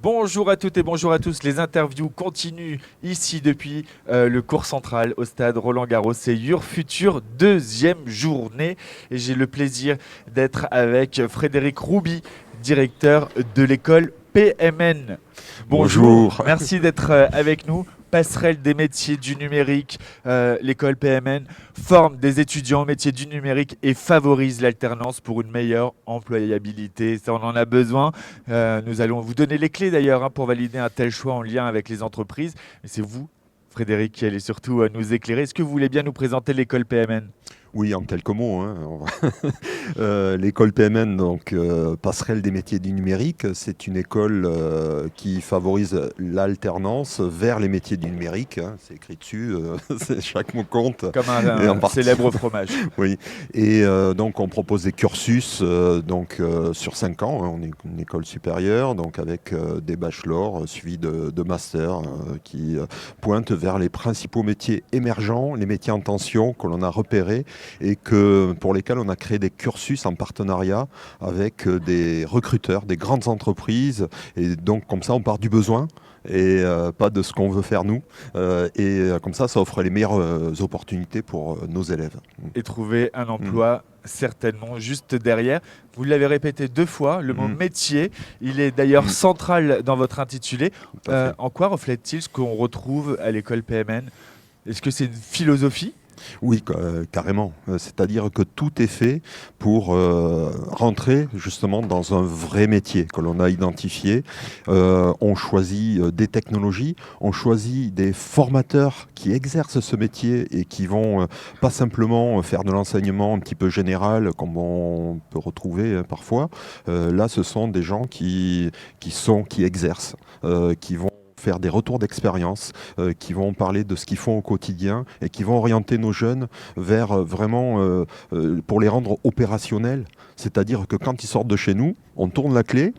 Bonjour à toutes et bonjour à tous. Les interviews continuent ici depuis le cours central au stade Roland-Garros. C'est Your Futur, deuxième journée. Et j'ai le plaisir d'être avec Frédéric Rouby, directeur de l'école PMN. Bonjour. Merci d'être avec nous. Passerelle des métiers du numérique, l'école PMN forme des étudiants au métier du numérique et favorise l'alternance pour une meilleure employabilité. Ça, on en a besoin. Nous allons vous donner les clés d'ailleurs pour valider un tel choix en lien avec les entreprises. Mais c'est vous, Frédéric, qui allez surtout nous éclairer. Est-ce que vous voulez bien nous présenter l'école PMN ? Oui, en quelques mots. L'école PMN, donc passerelle des métiers du numérique, c'est une école qui favorise l'alternance vers les métiers du numérique. C'est écrit dessus, chaque mot compte. Comme un célèbre fromage. Oui, et donc on propose des cursus sur 5 ans. On est une école supérieure, donc avec des bachelors suivis de masters qui pointent vers les principaux métiers émergents, les métiers en tension que l'on a repérés et pour lesquels on a créé des cursus en partenariat avec des recruteurs, des grandes entreprises. Et donc comme ça, on part du besoin et pas de ce qu'on veut faire nous. Et comme ça offre les meilleures opportunités pour nos élèves. Et trouver un emploi certainement juste derrière. Vous l'avez répété 2 fois, le mot métier, il est d'ailleurs central dans votre intitulé. En quoi reflète-t-il ce qu'on retrouve à l'école PMN ? Est-ce que c'est une philosophie ? Oui, carrément. C'est-à-dire que tout est fait pour rentrer justement dans un vrai métier que l'on a identifié. On choisit des technologies, on choisit des formateurs qui exercent ce métier et qui vont pas simplement faire de l'enseignement un petit peu général comme on peut retrouver parfois. Là, ce sont des gens qui exercent, qui vont faire des retours d'expérience, qui vont parler de ce qu'ils font au quotidien et qui vont orienter nos jeunes vers vraiment, pour les rendre opérationnels. C'est-à-dire que quand ils sortent de chez nous, on tourne la clé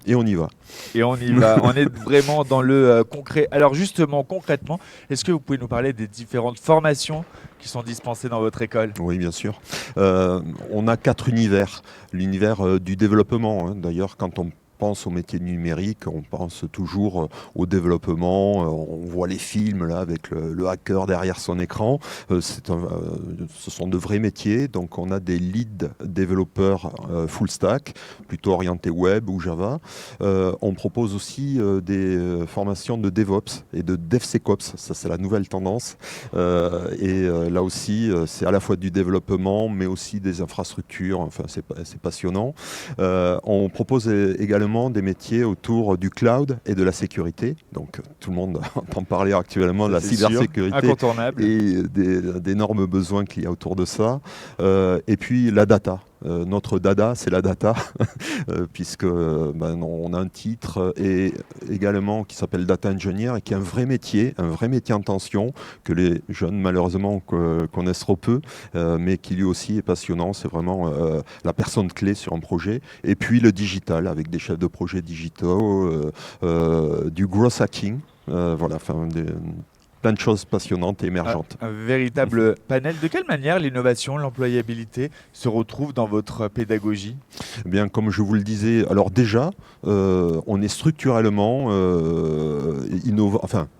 et on y va. Et on y va, on est vraiment dans le concret. Alors justement, concrètement, est-ce que vous pouvez nous parler des différentes formations qui sont dispensées dans votre école ? Oui, bien sûr. On a 4 univers. L'univers du développement. D'ailleurs, quand on pense au métier numérique, on pense toujours au développement, on voit les films là avec le hacker derrière son écran. Ce sont de vrais métiers, donc on a des lead développeurs full stack, plutôt orientés web ou Java. On propose aussi des formations de DevOps et de DevSecOps, ça c'est la nouvelle tendance. Là aussi, c'est à la fois du développement, mais aussi des infrastructures, enfin c'est passionnant. On propose également des métiers autour du cloud et de la sécurité. Donc tout le monde entend parler actuellement de la cybersécurité. Incontournable. Et d'énormes besoins qu'il y a autour de ça. Et puis la data. Notre dada, c'est la data, puisque on a un titre et également qui s'appelle Data Engineer et qui est un vrai métier en tension que les jeunes malheureusement connaissent trop peu, mais qui lui aussi est passionnant. C'est vraiment la personne clé sur un projet. Et puis le digital avec des chefs de projet digitaux, du growth hacking, plein de choses passionnantes et émergentes. Un véritable panel. De quelle manière l'innovation, l'employabilité se retrouvent dans votre pédagogie ? Eh bien, comme je vous le disais, alors déjà, on est structurellement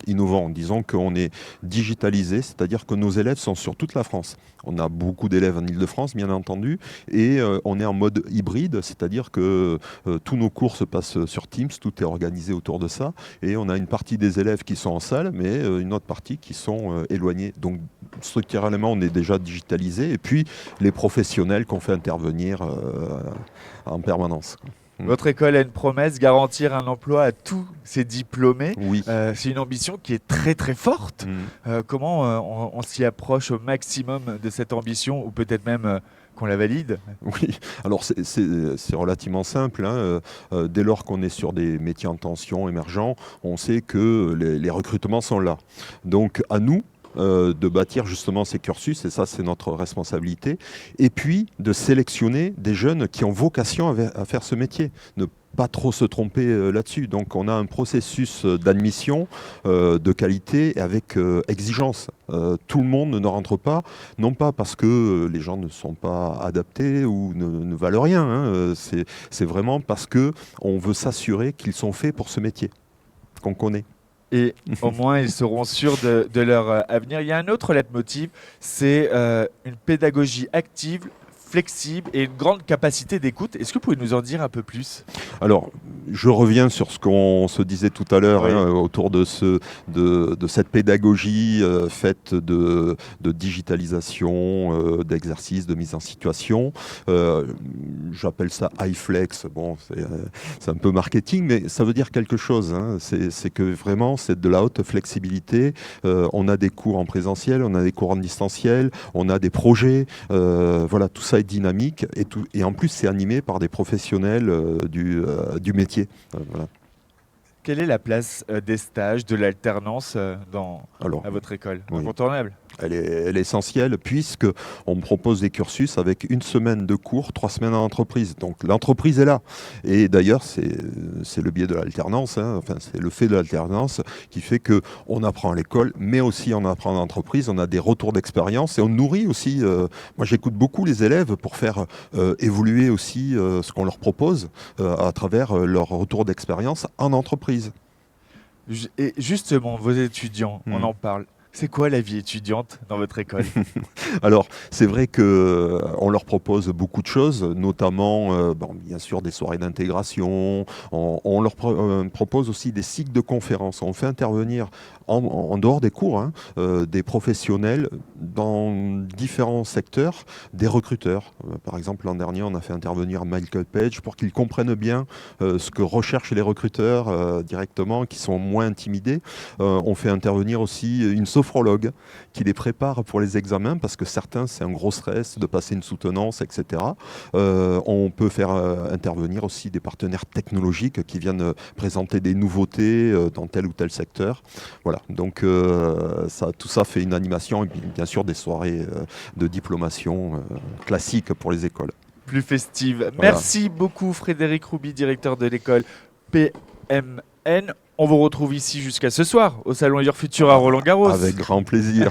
innovant. Disons qu'on est digitalisé, c'est-à-dire que nos élèves sont sur toute la France. On a beaucoup d'élèves en Île-de-France, bien entendu, et on est en mode hybride, c'est-à-dire que tous nos cours se passent sur Teams, tout est organisé autour de ça, et on a une partie des élèves qui sont en salle, mais une autre partie qui sont éloignés. Donc structurellement, on est déjà digitalisé. Et puis les professionnels qu'on fait intervenir en permanence. Votre école a une promesse, garantir un emploi à tous ses diplômés. Oui. C'est une ambition qui est très très forte. Comment on s'y approche au maximum de cette ambition, ou peut-être même qu'on la valide ? Oui, alors c'est relativement simple. Dès lors qu'on est sur des métiers en tension émergents, on sait que les recrutements sont là. Donc à nous de bâtir justement ces cursus, et ça c'est notre responsabilité, et puis de sélectionner des jeunes qui ont vocation à faire ce métier. Ne pas trop se tromper là-dessus. Donc on a un processus d'admission de qualité avec exigence. Tout le monde ne rentre pas, non pas parce que les gens ne sont pas adaptés ou ne valent rien, hein. C'est vraiment parce qu'on veut s'assurer qu'ils sont faits pour ce métier qu'on connaît. Et au moins, ils seront sûrs de leur avenir. Il y a un autre leitmotiv, c'est une pédagogie active, flexible et une grande capacité d'écoute. Est-ce que vous pouvez nous en dire un peu plus? Alors, je reviens sur ce qu'on se disait tout à l'heure, Oui. hein, autour de cette pédagogie faite de digitalisation, d'exercice, de mise en situation. J'appelle ça iFlex. Bon, c'est un peu marketing, mais ça veut dire quelque chose, hein. C'est que vraiment, c'est de la haute flexibilité. On a des cours en présentiel, on a des cours en distanciel, on a des projets. Voilà, tout ça est dynamique et en plus, c'est animé par des professionnels du métier. Voilà. Quelle est la place des stages, de l'alternance Alors, à votre école? oui. Incontournable. Elle est essentielle puisque on propose des cursus avec 1 semaine de cours, 3 semaines en entreprise. Donc l'entreprise est là. Et d'ailleurs, c'est le biais de l'alternance, hein. Enfin, c'est le fait de l'alternance qui fait qu'on apprend à l'école, mais aussi on apprend en entreprise, on a des retours d'expérience et on nourrit aussi. Moi, j'écoute beaucoup les élèves pour faire évoluer aussi ce qu'on leur propose à travers leur retour d'expérience en entreprise. Et justement, vos étudiants, on en parle. C'est quoi la vie étudiante dans votre école? Alors, c'est vrai qu'on leur propose beaucoup de choses, notamment, bien sûr, des soirées d'intégration. On leur propose aussi des cycles de conférences. On fait intervenir, en dehors des cours, hein, des professionnels dans différents secteurs, des recruteurs. Par exemple, l'an dernier, on a fait intervenir Michael Page pour qu'ils comprennent bien ce que recherchent les recruteurs directement, qui sont moins intimidés. On fait intervenir aussi une sophrologue qui les prépare pour les examens parce que certains, c'est un gros stress de passer une soutenance, etc. On peut faire intervenir aussi des partenaires technologiques qui viennent présenter des nouveautés dans tel ou tel secteur. Voilà, donc tout ça fait une animation et bien sûr des soirées de diplomation classiques pour les écoles. Plus festive. Voilà. Merci beaucoup Frédéric Rouby, directeur de l'école PMN. On vous retrouve ici jusqu'à ce soir au Salon Your Futur à Roland-Garros. Avec grand plaisir.